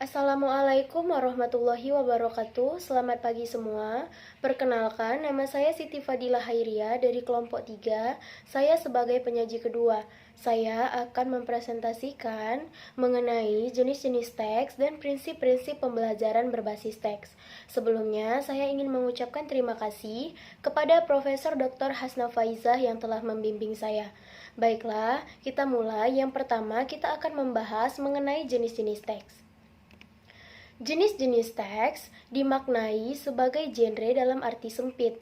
Assalamualaikum warahmatullahi wabarakatuh. Selamat pagi semua. Perkenalkan, nama saya Siti Fadila Hairia dari kelompok 3. Saya sebagai penyaji kedua. Saya akan mempresentasikan mengenai jenis-jenis teks dan prinsip-prinsip pembelajaran berbasis teks. Sebelumnya, saya ingin mengucapkan terima kasih kepada Profesor Dr. Hasna Faizah yang telah membimbing saya. Baiklah, kita mulai. Yang pertama, kita akan membahas mengenai jenis-jenis teks. Jenis-jenis teks dimaknai sebagai genre dalam arti sempit.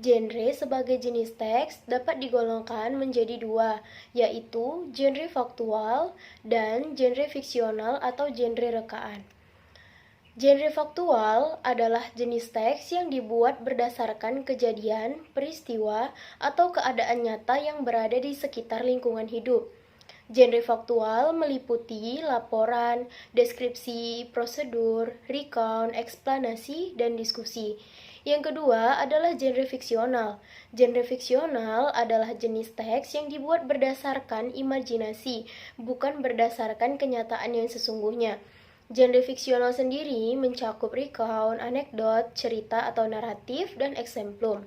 Genre sebagai jenis teks dapat digolongkan menjadi dua, yaitu genre faktual dan genre fiksional atau genre rekaan. Genre faktual adalah jenis teks yang dibuat berdasarkan kejadian, peristiwa, atau keadaan nyata yang berada di sekitar lingkungan hidup. Genre faktual meliputi laporan, deskripsi, prosedur, recount, eksplanasi, dan diskusi. Yang kedua adalah genre fiksional. Genre fiksional adalah jenis teks yang dibuat berdasarkan imajinasi, bukan berdasarkan kenyataan yang sesungguhnya. Genre fiksional sendiri mencakup recount, anekdot, cerita atau naratif, dan eksemplum.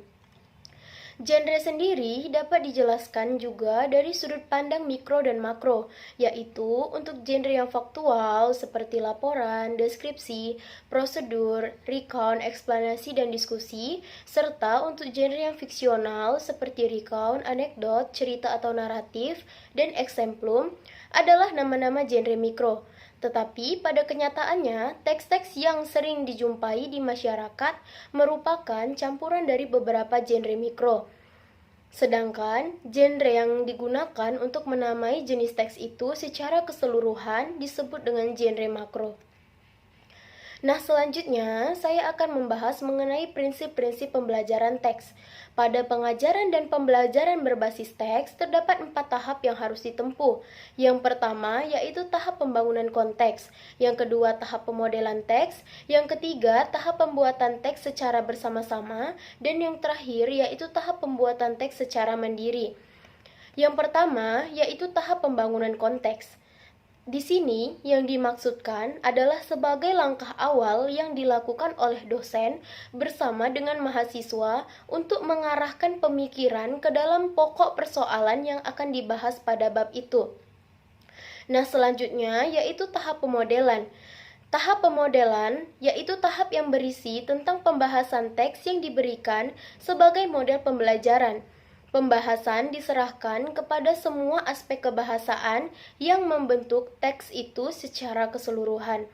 Genre sendiri dapat dijelaskan juga dari sudut pandang mikro dan makro, yaitu untuk genre yang faktual seperti laporan, deskripsi, prosedur, recount, eksplanasi, dan diskusi, serta untuk genre yang fiksional seperti recount, anekdot, cerita atau naratif, dan eksemplum adalah nama-nama genre mikro. Tetapi pada kenyataannya, teks-teks yang sering dijumpai di masyarakat merupakan campuran dari beberapa genre mikro. Sedangkan genre yang digunakan untuk menamai jenis teks itu secara keseluruhan disebut dengan genre makro. Nah, selanjutnya saya akan membahas mengenai prinsip-prinsip pembelajaran teks. Pada pengajaran dan pembelajaran berbasis teks, terdapat 4 tahap yang harus ditempuh. Yang pertama, yaitu tahap pembangunan konteks. Yang kedua, tahap pemodelan teks. Yang ketiga, tahap pembuatan teks secara bersama-sama. Dan yang terakhir, yaitu tahap pembuatan teks secara mandiri. Yang pertama, yaitu tahap pembangunan konteks. Di sini yang dimaksudkan adalah sebagai langkah awal yang dilakukan oleh dosen bersama dengan mahasiswa untuk mengarahkan pemikiran ke dalam pokok persoalan yang akan dibahas pada bab itu. Nah, selanjutnya yaitu tahap pemodelan. Tahap pemodelan yaitu tahap yang berisi tentang pembahasan teks yang diberikan sebagai model pembelajaran. Pembahasan diserahkan kepada semua aspek kebahasaan yang membentuk teks itu secara keseluruhan.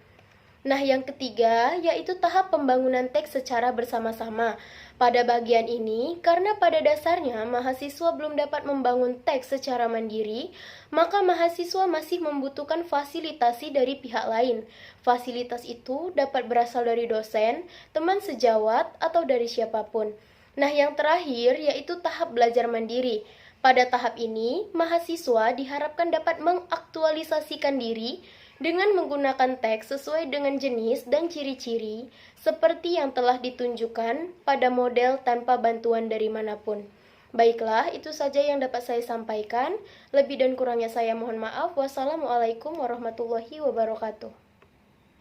Nah, yang ketiga yaitu tahap pembangunan teks secara bersama-sama. Pada bagian ini, karena pada dasarnya mahasiswa belum dapat membangun teks secara mandiri, maka mahasiswa masih membutuhkan fasilitasi dari pihak lain. Fasilitas itu dapat berasal dari dosen, teman sejawat, atau dari siapapun. Nah, yang terakhir yaitu tahap belajar mandiri. Pada tahap ini, mahasiswa diharapkan dapat mengaktualisasikan diri dengan menggunakan teks sesuai dengan jenis dan ciri-ciri seperti yang telah ditunjukkan pada model tanpa bantuan dari manapun. Baiklah, itu saja yang dapat saya sampaikan. Lebih dan kurangnya saya mohon maaf. Wassalamualaikum warahmatullahi wabarakatuh.